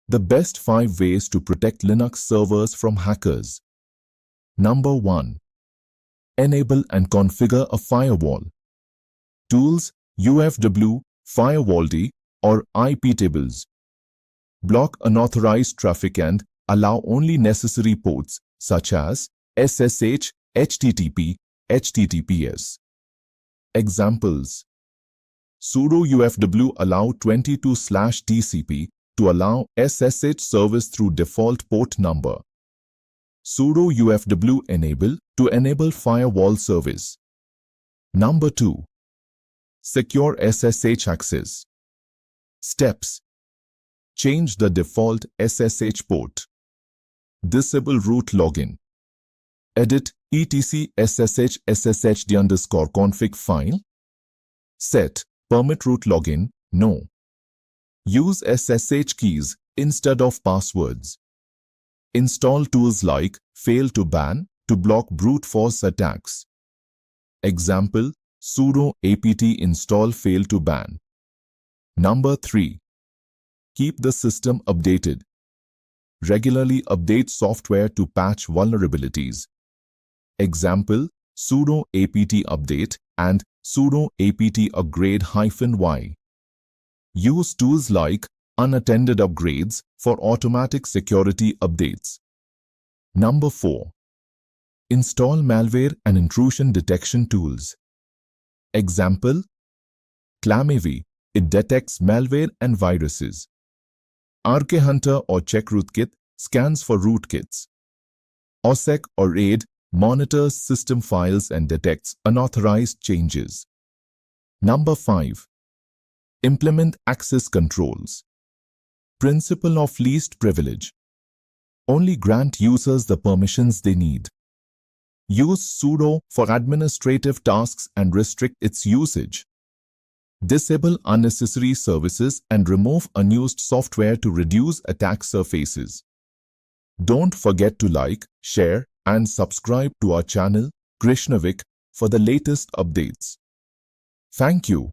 The best 5 ways to protect Linux servers from hackers. Number 1. Enable and configure a firewall. Tools: UFW, Firewalls, or IP tables. Block unauthorized traffic and allow only necessary ports such as SSH, HTTP, HTTPS. Examples: sudo UFW allow 22/TCP to allow SSH service through default port number. Sudo UFW enable to enable firewall service. Number 2. Secure SSH access. Steps: change the default SSH port. Disable root login. Edit etc ssh sshd_config file. Set permit root login no. Use SSH keys instead of passwords. Install tools like fail2ban to block brute force attacks. Example: sudo apt install fail2ban. Number 3. Keep the system updated. Regularly update software to patch vulnerabilities. Example: sudo apt update and sudo apt upgrade-y. Use tools like unattended upgrades for automatic security updates. Number 4. Install malware and intrusion detection tools. Example: ClamAV, it detects malware and viruses. rkhunter or CheckRootkit scans for rootkits. OSSEC or RAID monitors system files and detects unauthorized changes. Number 5. Implement access controls. Principle of least privilege. Only grant users the permissions they need. Use sudo for administrative tasks and restrict its usage. Disable unnecessary services and remove unused software to reduce attack surfaces. Don't forget to like, share, and subscribe to our channel, Krishnavik, for the latest updates. Thank you.